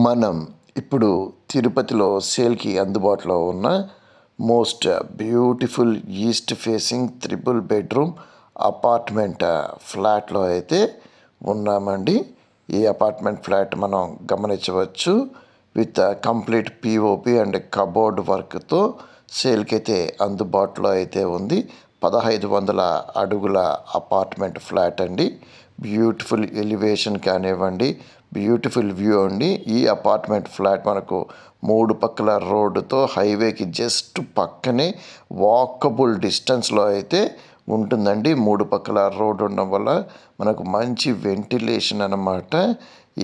మనం ఇప్పుడు తిరుపతిలో సేల్కి అందుబాటులో ఉన్న most beautiful east facing triple bedroom apartment ఫ్లాట్లో అయితే ఉన్నామండి. ఈ అపార్ట్మెంట్ ఫ్లాట్ మనం గమనించవచ్చు. With complete POP and cupboard వర్క్తో సేల్కి అయితే అందుబాటులో అయితే ఉంది. 1500 అడుగుల అపార్ట్మెంట్ ఫ్లాట్ అండి. బ్యూటిఫుల్ ఎలివేషన్ కానివ్వండి, బ్యూటిఫుల్ వ్యూ అండి. ఈ అపార్ట్మెంట్ ఫ్లాట్ మనకు 3 పక్కల రోడ్డుతో హైవేకి జస్ట్ పక్కనే వాకబుల్ డిస్టెన్స్లో అయితే ఉంటుందండి. 3 పక్కల రోడ్డు ఉండడం వల్ల మనకు మంచి వెంటిలేషన్ అన్నమాట.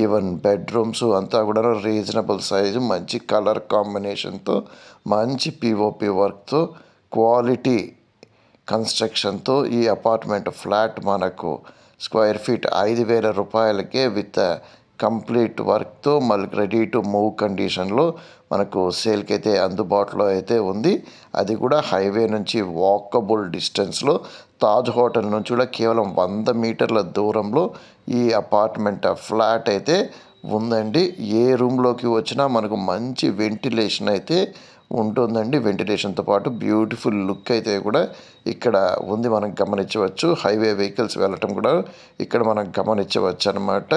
ఈవెన్ బెడ్రూమ్స్ అంతా కూడా రీజనబుల్ సైజు, మంచి కలర్ కాంబినేషన్తో, మంచి పిఓపి వర్క్తో, క్వాలిటీ కన్స్ట్రక్షన్తో ఈ అపార్ట్మెంట్ ఫ్లాట్ మనకు స్క్వేర్ ఫీట్ 5,000 రూపాయలకే విత్ కంప్లీట్ వర్క్తో మళ్ళీ రెడీ టు మూవ్ కండిషన్లో మనకు సేల్కి అయితే అందుబాటులో అయితే ఉంది. అది కూడా హైవే నుంచి వాకబుల్ డిస్టెన్స్లో, తాజ్ హోటల్ నుంచి కూడా కేవలం 100 మీటర్ల దూరంలో ఈ అపార్ట్మెంట్ ఫ్లాట్ అయితే ఉందండి. ఏ రూమ్లోకి వచ్చినా మనకు మంచి వెంటిలేషన్ అయితే ఉంటుందండి. వెంటిలేషన్తో పాటు బ్యూటిఫుల్ లుక్ అయితే కూడా ఇక్కడ ఉంది, మనం గమనించవచ్చు. హైవే వెహికల్స్ వెళ్ళటం కూడా ఇక్కడ మనం గమనించవచ్చు అనమాట.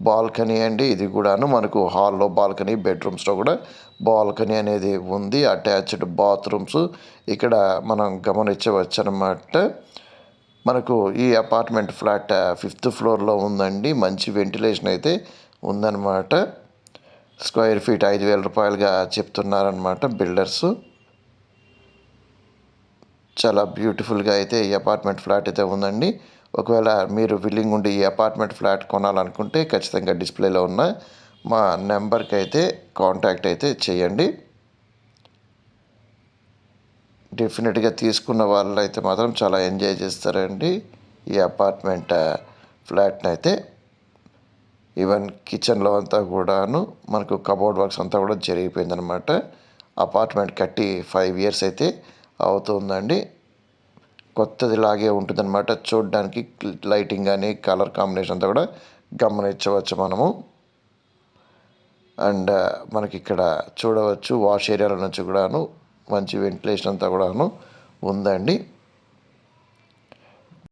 బాల్కనీ అండి ఇది కూడాను. మనకు హాల్లో బాల్కనీ, బెడ్రూమ్స్లో కూడా బాల్కనీ అనేది ఉంది. అటాచ్డ్ బాత్రూమ్స్ ఇక్కడ మనం గమనించవచ్చు అనమాట. మనకు ఈ అపార్ట్మెంట్ ఫ్లాట్ 5th ఫ్లోర్లో ఉందండి. మంచి వెంటిలేషన్ అయితే ఉందన్నమాట. స్క్వేర్ ఫీట్ 5,000 రూపాయలుగా చెప్తున్నారనమాట బిల్డర్సు. చాలా బ్యూటిఫుల్గా అయితే ఈ అపార్ట్మెంట్ ఫ్లాట్ అయితే ఉందండి. ఒకవేళ మీరు విల్లింగ్ ఉండి ఈ అపార్ట్మెంట్ ఫ్లాట్ కొనాలనుకుంటే ఖచ్చితంగా డిస్ప్లేలో ఉన్న మా నెంబర్కి అయితే కాంటాక్ట్ అయితే చేయండి. డెఫినెట్గా తీసుకున్న వాళ్ళు అయితే మాత్రం చాలా ఎంజాయ్ చేస్తారండి ఈ అపార్ట్మెంట్ ఫ్లాట్ని అయితే. ఈవెన్ కిచెన్లో అంతా కూడాను మనకు కబోర్డ్ వర్క్స్ అంతా కూడా జరిగిపోయిందనమాట. అపార్ట్మెంట్ కట్టి 5 years అయితే అవుతుందండి. కొత్తదిలాగే ఉంటుందన్నమాట. చూడడానికి లైటింగ్ కానీ కలర్ కాంబినేషన్ అంతా కూడా గమనించవచ్చు మనము. అండ్ మనకి ఇక్కడ చూడవచ్చు వాష్ ఏరియాల నుంచి కూడాను మంచి వెంటిలేషన్ అంతా కూడాను ఉందండి.